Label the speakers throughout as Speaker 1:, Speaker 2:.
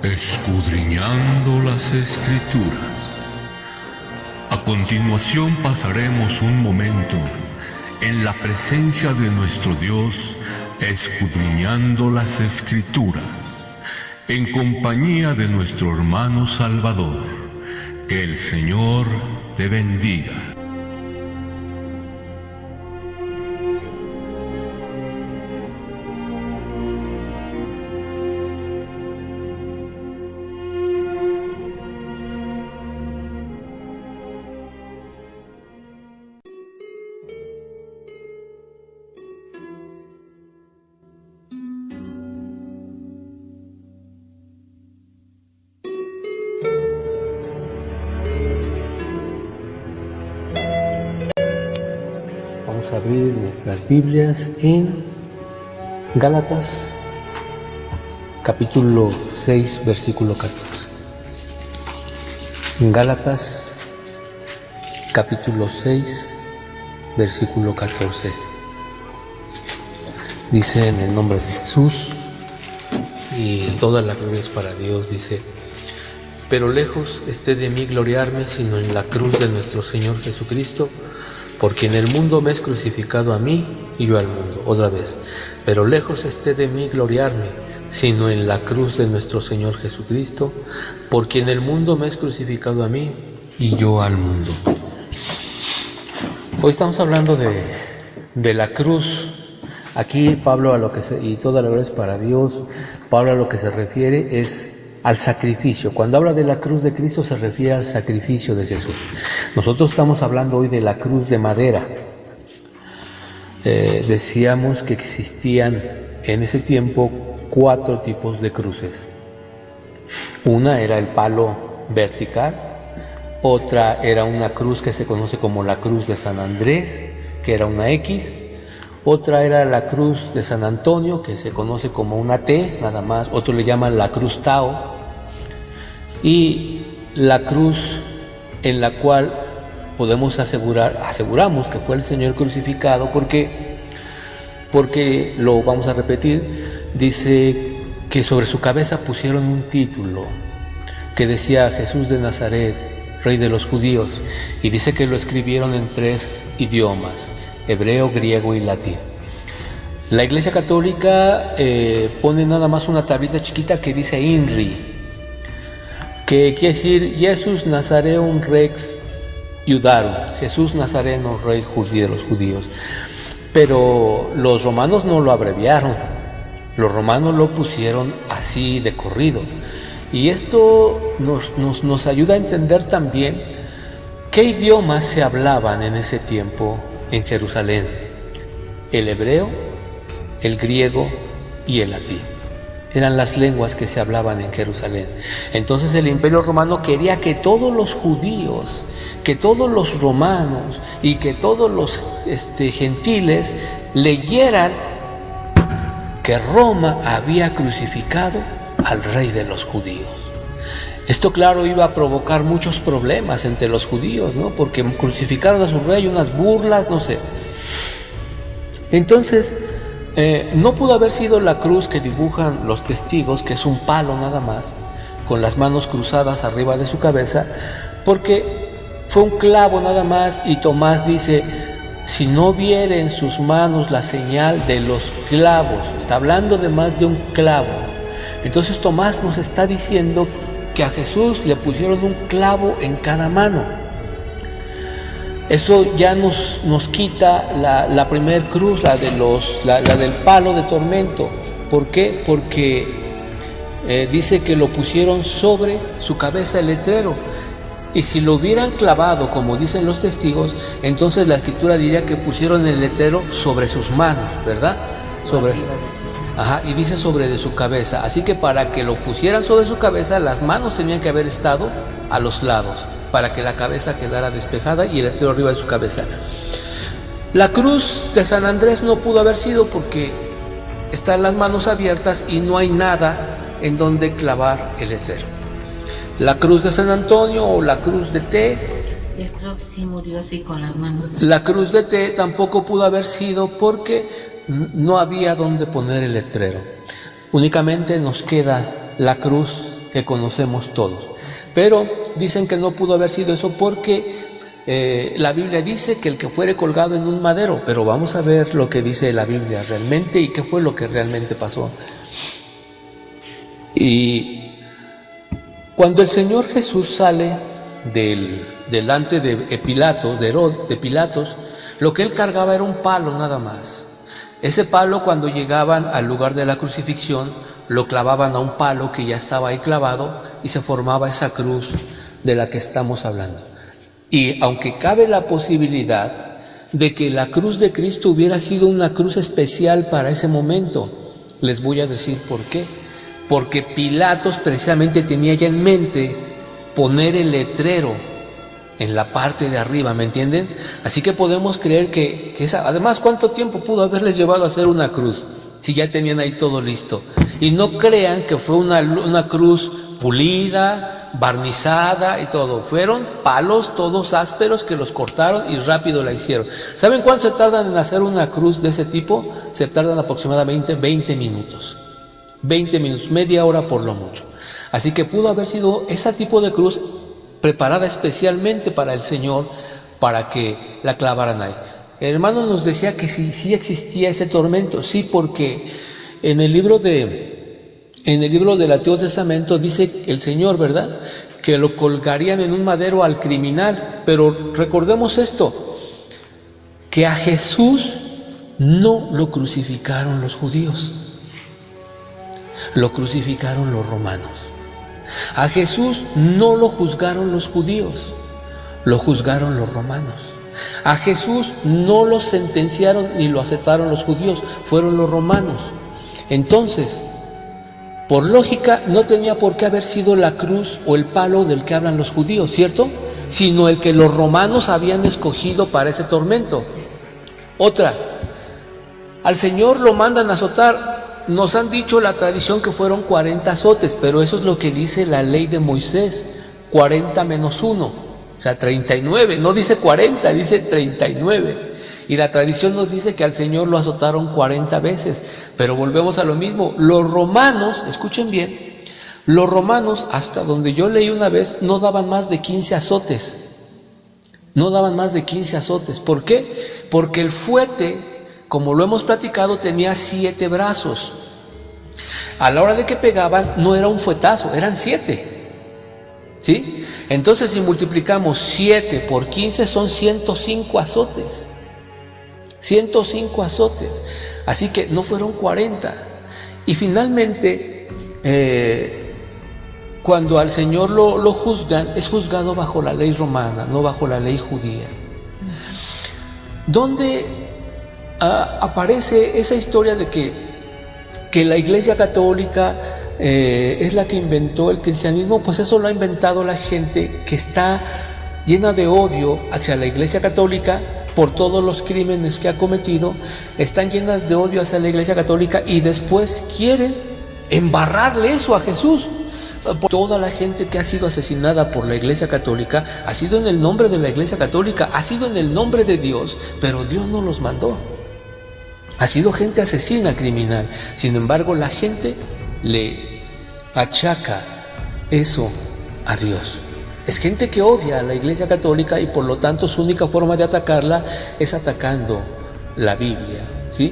Speaker 1: Escudriñando las Escrituras. A continuación pasaremos un momento en la presencia de nuestro Dios, escudriñando las Escrituras, en compañía de nuestro hermano Salvador. Que el Señor te bendiga.
Speaker 2: Vamos a abrir nuestras Biblias en Gálatas, capítulo 6, versículo 14. Gálatas, capítulo 6, versículo 14. Dice: en el nombre de Jesús, y toda la gloria es para Dios, dice: pero lejos esté de mí gloriarme, sino en la cruz de nuestro Señor Jesucristo, por quien el mundo me es crucificado a mí y yo al mundo. Otra vez: pero lejos esté de mí gloriarme, sino en la cruz de nuestro Señor Jesucristo, por quien el mundo me es crucificado a mí y yo al mundo. Hoy estamos hablando de la cruz. Aquí Pablo, y toda la gloria es para Dios, Pablo a lo que se refiere es al sacrificio. Cuando habla de la cruz de Cristo se refiere al sacrificio de Jesús. Nosotros estamos hablando hoy de la cruz de madera. Decíamos que existían en ese tiempo 4 tipos de cruces. Una era el palo vertical, otra era una cruz que se conoce como la cruz de San Andrés, que era una X, otra era la cruz de San Antonio, que se conoce como una T, nada más, otro le llaman la cruz Tao, y la cruz en la cual aseguramos que fue el Señor crucificado, porque lo vamos a repetir, dice que sobre su cabeza pusieron un título que decía Jesús de Nazaret, Rey de los Judíos, y dice que lo escribieron en 3 idiomas, hebreo, griego y latín. La Iglesia Católica pone nada más una tablita chiquita que dice INRI, que quiere decir Jesus Nazareum Rex Iudarum, Jesús Nazareno, Rey de los Judíos. Pero los romanos no lo abreviaron, los romanos lo pusieron así de corrido. Y esto nos ayuda a entender también qué idiomas se hablaban en ese tiempo en Jerusalén: el hebreo, el griego y el latín. Eran las lenguas que se hablaban en Jerusalén. Entonces el Imperio Romano quería que todos los judíos, que todos los romanos y que todos los gentiles leyeran que Roma había crucificado al Rey de los Judíos. Esto, claro, iba a provocar muchos problemas entre los judíos, ¿no? Porque crucificaron a su rey, unas burlas, no sé. Entonces, no pudo haber sido la cruz que dibujan los testigos, que es un palo nada más, con las manos cruzadas arriba de su cabeza, porque fue un clavo nada más, y Tomás dice: si no viere en sus manos la señal de los clavos, está hablando de más de un clavo. Entonces Tomás nos está diciendo que a Jesús le pusieron un clavo en cada mano. Eso ya nos quita la primer cruz, la del palo de tormento. ¿Por qué? Porque dice que lo pusieron sobre su cabeza el letrero. Y si lo hubieran clavado, como dicen los testigos, entonces la Escritura diría que pusieron el letrero sobre sus manos, ¿verdad? Y dice sobre de su cabeza. Así que para que lo pusieran sobre su cabeza, las manos tenían que haber estado a los lados, para que la cabeza quedara despejada y el letrero arriba de su cabeza. La cruz de San Andrés no pudo haber sido porque están las manos abiertas y no hay nada en donde clavar el letrero. La cruz de San Antonio o la cruz de T,
Speaker 3: yo creo que sí murió así con las manos.
Speaker 2: La cruz de T tampoco pudo haber sido porque no había dónde poner el letrero. Únicamente nos queda la cruz que conocemos todos. Pero dicen que no pudo haber sido eso porque la Biblia dice que el que fuere colgado en un madero, pero vamos a ver lo que dice la Biblia realmente y qué fue lo que realmente pasó. Y cuando el Señor Jesús sale delante de Pilatos, lo que él cargaba era un palo nada más. Ese palo, cuando llegaban al lugar de la crucifixión, lo clavaban a un palo que ya estaba ahí clavado y se formaba esa cruz de la que estamos hablando. Y aunque cabe la posibilidad de que la cruz de Cristo hubiera sido una cruz especial para ese momento, les voy a decir por qué. Porque Pilatos precisamente tenía ya en mente poner el letrero en la parte de arriba, ¿me entienden? Así que podemos creer que esa... Además, ¿cuánto tiempo pudo haberles llevado a hacer una cruz? Si ya tenían ahí todo listo. Y no crean que fue una cruz pulida, barnizada y todo. Fueron palos todos ásperos que los cortaron y rápido la hicieron. ¿Saben cuánto se tardan en hacer una cruz de ese tipo? Se tardan aproximadamente 20 minutos. 20 minutos, media hora por lo mucho. Así que pudo haber sido ese tipo de cruz preparada especialmente para el Señor, para que la clavaran ahí. El hermano nos decía que sí existía ese tormento, sí, porque en el libro del Antiguo Testamento dice el Señor, ¿verdad?, que lo colgarían en un madero al criminal. Pero recordemos esto, que a Jesús no lo crucificaron los judíos, lo crucificaron los romanos. A Jesús no lo juzgaron los judíos, lo juzgaron los romanos. A Jesús no lo sentenciaron ni lo aceptaron los judíos, fueron los romanos. Entonces, por lógica, no tenía por qué haber sido la cruz o el palo del que hablan los judíos, ¿cierto? Sino el que los romanos habían escogido para ese tormento. Otra, al Señor lo mandan a azotar. Nos han dicho la tradición que fueron 40 azotes, pero eso es lo que dice la ley de Moisés, 40 menos 1, o sea 39, no dice 40, dice 39. Y la tradición nos dice que al Señor lo azotaron 40 veces, pero volvemos a lo mismo. Los romanos, escuchen bien, los romanos, hasta donde yo leí una vez, no daban más de 15 azotes. No daban más de 15 azotes. ¿Por qué? Porque el fuete, como lo hemos platicado, tenía 7 brazos. A la hora de que pegaban, no era un fuetazo, eran 7. ¿Sí? Entonces, si multiplicamos 7 por 15, son 105 azotes. 105 azotes. Así que no fueron 40. Y finalmente, cuando al Señor lo juzgan, es juzgado bajo la ley romana, no bajo la ley judía. ¿Dónde aparece esa historia de que la Iglesia Católica es la que inventó el cristianismo? Pues eso lo ha inventado la gente que está llena de odio hacia la Iglesia Católica por todos los crímenes que ha cometido. Están llenas de odio hacia la Iglesia Católica y después quieren embarrarle eso a Jesús. Toda la gente que ha sido asesinada por la Iglesia Católica ha sido en el nombre de la Iglesia Católica, ha sido en el nombre de Dios, pero Dios no los mandó. Ha sido gente asesina, criminal. Sin embargo, la gente le achaca eso a Dios. Es gente que odia a la Iglesia Católica y por lo tanto su única forma de atacarla es atacando la Biblia, ¿sí?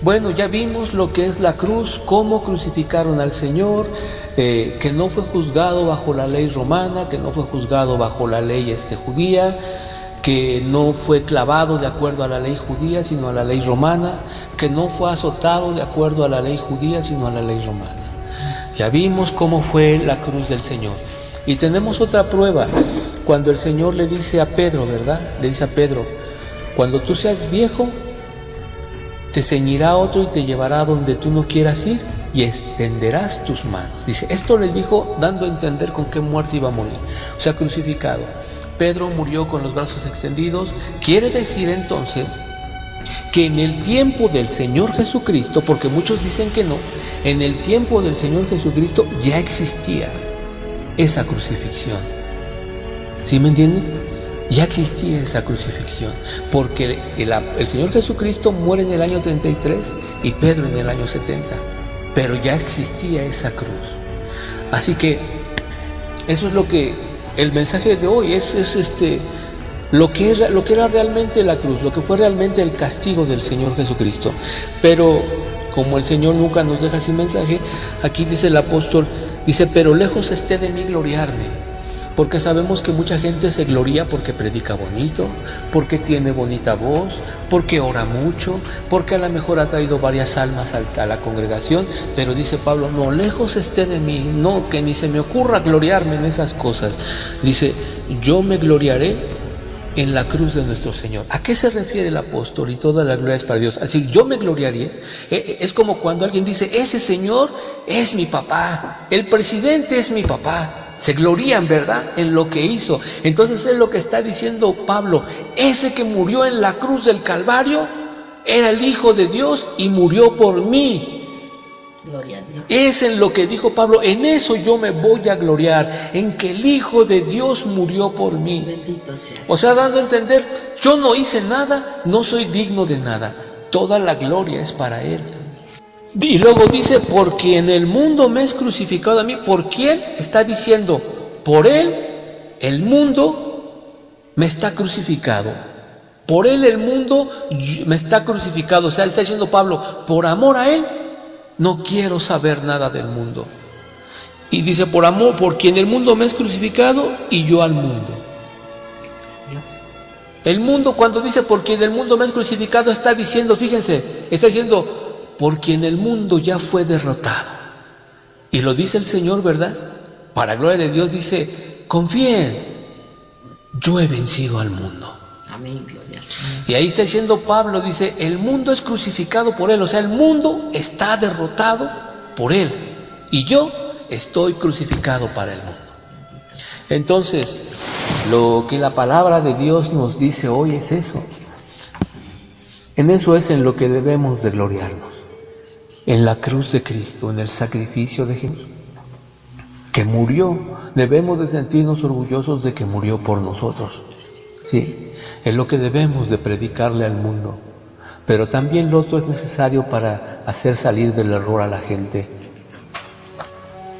Speaker 2: Bueno, ya vimos lo que es la cruz, cómo crucificaron al Señor, que no fue juzgado bajo la ley romana, que no fue juzgado bajo la ley judía, que no fue clavado de acuerdo a la ley judía, sino a la ley romana, que no fue azotado de acuerdo a la ley judía, sino a la ley romana. Ya vimos cómo fue la cruz del Señor. Y tenemos otra prueba, cuando el Señor le dice a Pedro, ¿verdad? Le dice a Pedro, cuando tú seas viejo, te ceñirá otro y te llevará donde tú no quieras ir y extenderás tus manos. Dice, esto le dijo dando a entender con qué muerte iba a morir, o sea, crucificado. Pedro murió con los brazos extendidos. Quiere decir entonces que en el tiempo del Señor Jesucristo, porque muchos dicen que no, en el tiempo del Señor Jesucristo ya existía esa crucifixión. ¿Sí me entienden? ya existía esa crucifixión, porque el Señor Jesucristo muere en el año 33 y Pedro en el año 70, pero ya existía esa cruz. Así que eso es lo que el mensaje de hoy es lo que era realmente la cruz, lo que fue realmente el castigo del Señor Jesucristo. Pero como el Señor nunca nos deja sin mensaje, aquí dice el apóstol, dice, pero lejos esté de mí gloriarme. Porque sabemos que mucha gente se gloria porque predica bonito, porque tiene bonita voz, porque ora mucho, porque a lo mejor ha traído varias almas a la congregación, pero dice Pablo, no, lejos esté de mí, no, que ni se me ocurra gloriarme en esas cosas. Dice, yo me gloriaré en la cruz de nuestro Señor. ¿A qué se refiere el apóstol? Y toda la gloria es para Dios. Es decir, yo me gloriaré. Es como cuando alguien dice, ese señor es mi papá, el presidente es mi papá. Se glorían, ¿verdad?, en lo que hizo. Entonces es lo que está diciendo Pablo. Ese que murió en la cruz del Calvario era el Hijo de Dios y murió por mí.
Speaker 3: Gloria a Dios.
Speaker 2: Es en lo que dijo Pablo, en eso yo me voy a gloriar, en que el Hijo de Dios murió por mí.
Speaker 3: Bendito seas.
Speaker 2: O sea, dando a entender, yo no hice nada, no soy digno de nada. Toda la gloria es para Él. Y luego dice, por quien el mundo me es crucificado a mí. ¿Por quién? Está diciendo, por Él el mundo me está crucificado. Por Él el mundo me está crucificado. O sea, está diciendo Pablo, por amor a Él no quiero saber nada del mundo. Y dice, por amor, por quien el mundo me es crucificado y yo al mundo.
Speaker 3: Dios.
Speaker 2: El mundo, cuando dice por quien el mundo me es crucificado, está diciendo, fíjense, está diciendo, por quien el mundo ya fue derrotado. Y lo dice el Señor, ¿verdad? Para gloria de Dios dice, confíen, yo he vencido al mundo.
Speaker 3: Amén, gloria al Señor.
Speaker 2: Y ahí está diciendo Pablo, dice, el mundo es crucificado por Él. O sea, el mundo está derrotado por Él. Y yo estoy crucificado para el mundo. Entonces, lo que la palabra de Dios nos dice hoy es eso. En eso es en lo que debemos de gloriarnos. En la cruz de Cristo, en el sacrificio de Jesús, que murió. Debemos de sentirnos orgullosos de que murió por nosotros. Sí, es lo que debemos de predicarle al mundo. Pero también lo otro es necesario para hacer salir del error a la gente.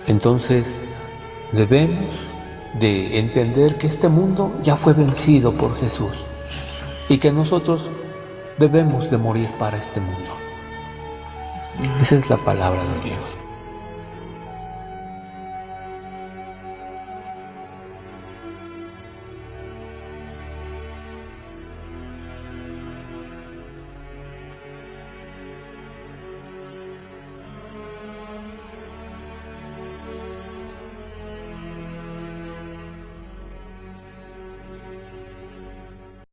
Speaker 2: Entonces, debemos de entender que este mundo ya fue vencido por Jesús y que nosotros debemos de morir para este mundo. Esa es la palabra de Dios.